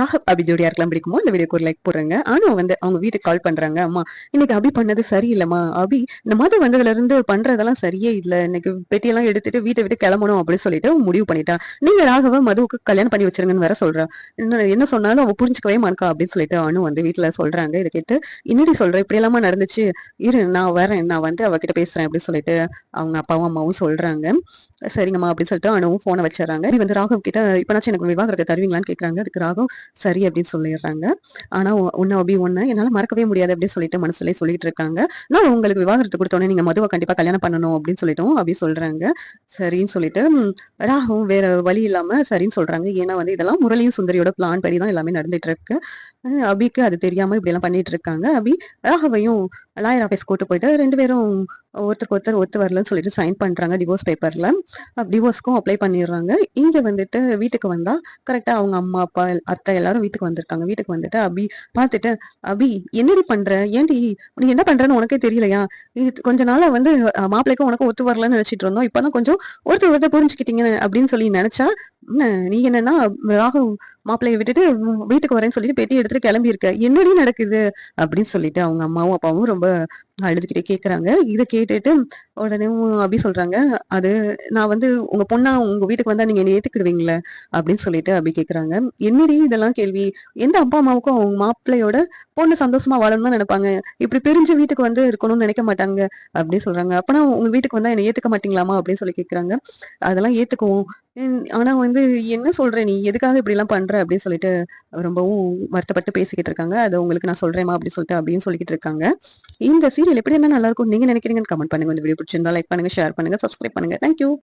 ராகவ் அபி ஜோடியா இருக்கலாம் பிடிக்குமோ இந்த வீடியோக்கு ஒரு லைக் போடுறேங்க. ஆனும் வந்து அவங்க வீட்டுக்கு கால் பண்றாங்க. அம்மா இன்னைக்கு அபி பண்ணது சரியில்லைம்மா. அபி இந்த மது வந்ததுல இருந்து பண்றதெல்லாம் சரியே இல்ல. இன்னைக்கு பெட்டியெல்லாம் எடுத்துட்டு வீட்டை விட்டு கிளம்பணும் அப்படின்னு சொல்லிட்டு முடிவு பண்ணிட்டா. நீங்க ராகவ மதுவுக்கு கல்யாணம் பண்ணி வச்சிருங்கன்னு வேற சொல்றா. என்ன சொன்னாலும் அவ புரிஞ்சுக்கவே மாட்டா அப்படின்னு சொல்லிட்டு அனு வந்து வீட்டுல சொல்றாங்க. இதை கேட்டு இன்னடி சொல்ற இப்படி எல்லாமா நடந்துச்சு, இரு நான் வரேன், நான் வந்து அவகிட்ட பேசுறேன் அப்படின்னு சொல்லிட்டு அவங்க அப்பாவும் அம்மாவும் சொல்றாங்க. சரிங்கம்மா அப்படின்னு சொல்லிட்டு அனுவும் போனை வச்சிடறாங்க. இது வந்து ராகவ் கிட்ட இப்பனாச்சும் எனக்கு விவாகரத்தை தருவீங்களான்னு கேட்கறாங்க. அதுக்கு ராகவ் சரி அப்படின்னு சொல்லிடுறாங்க. ஆனா ஒன்னு அபி ஒண்ணு என்னால மறக்கவே முடியாது அப்படின்னு சொல்லிட்டு மனசுலயே சொல்லிட்டு இருக்காங்க. நான் உங்களுக்கு விவாகரத்து கொடுத்தோன்னே நீங்க மதுவை கண்டிப்பா கல்யாணம் பண்ணணும் அப்படின்னு சொல்லிட்டோம் அப்படி சொல்றாங்க. சரின்னு சொல்லிட்டு ராகவும் வேற வழி இல்லாம சரின்னு சொல்றாங்க. ஏன்னா வந்து இதெல்லாம் முரளியும் சுந்தரியோட பிளான் படி தான் எல்லாமே நடந்துட்டு இருக்கு. அபிக்கு அது தெரியாம இப்படி எல்லாம் பண்ணிட்டு இருக்காங்க. அபி ராகவையும் லாயர் ஆஃபீஸ் கூட்டு போயிட்டு 2 பேரும் ஒருத்தருக்கு ஒருத்தர் ஒத்து வரலன்னு சொல்லிட்டு சைன் பண்றாங்க டிவோர்ஸ் பேப்பர்ல. டிவோர்ஸ்க்கும் அப்ளை பண்ணிடுறாங்க. இங்க வந்துட்டு வீட்டுக்கு வந்தா கரெக்டா அவங்க அம்மா அப்பா அத்தை எல்லாரும் வீட்டுக்கு வந்திருக்காங்க. வீட்டுக்கு வந்துட்டு அபி பார்த்துட்டு, அபி என்னடி பண்ற, ஏன்டி நீ என்ன பண்றன்னு உனக்கே தெரியலையா, இது கொஞ்ச நாளா வந்து மாப்பிள்ளைக்கும் உனக்கு ஒத்து வரலன்னு நினைச்சிட்டு இருந்தோம், இப்பதான் கொஞ்சம் ஒருத்தர் ஒருத்தர் புரிஞ்சுக்கிட்டீங்க அப்படின்னு சொல்லி நினைச்சா நீ என்னன்னா ராகு மாப்பிள்ளைய விட்டுட்டு வீட்டுக்கு வரேன்னு சொல்லிட்டு பெட்டி எடுத்துட்டு கிளம்பி இருக்க, என்னடி நடக்குது அப்படின்னு சொல்லிட்டு அவங்க அம்மாவும் அப்பாவும் ரொம்ப அழுதுகிட்டே கேக்குறாங்க. இதை கேட்டுட்டு உடனே அபி சொல்றாங்க, அது நான் வந்து உங்க பொண்ணா உங்க வீட்டுக்கு வந்தா நீங்க என்ன ஏத்துக்கிடுவீங்களே அப்படின்னு சொல்லிட்டு அபி கேக்குறாங்க. என்னடி இதெல்லாம் கேள்வி, எந்த அப்பா அம்மாவுக்கும் அவங்க மாப்பிள்ளையோட பொண்ணு சந்தோஷமா வாழணும்னு தான் நினைப்பாங்க, இப்படி பிரிஞ்சு வீட்டுக்கு வந்து இருக்கணும்னு நினைக்க மாட்டாங்க அப்படின்னு சொல்றாங்க. அப்பனா உங்க வீட்டுக்கு வந்தா என்ன ஏத்துக்க மாட்டீங்களாமா அப்படின்னு சொல்லி கேக்குறாங்க. அதெல்லாம் ஏத்துக்குவோம், ஆனா வந்து என்ன சொல்ற நீ எதுக்காக இப்படி எல்லாம் பண்ற அப்படின்னு சொல்லிட்டு ரொம்பவும் வருத்தப்பட்டு பேசிக்கிட்டு இருக்காங்க. அதை உங்களுக்கு நான் சொல்றேமா அப்படின்னு சொல்லிட்டு அப்படின்னு சொல்லிக்கிட்டு இருக்காங்க. இந்த சீரியல் எப்படி இருந்தா நல்லா இருக்கும் நீங்க நினைக்கிறீங்கன்னு கமெண்ட் பண்ணுங்க. இந்த வீடியோ பிடிச்சிருந்தா லைக் பண்ணுங்க, ஷேர் பண்ணுங்க, சப்ஸ்கிரைப் பண்ணுங்க. தேங்க்யூ.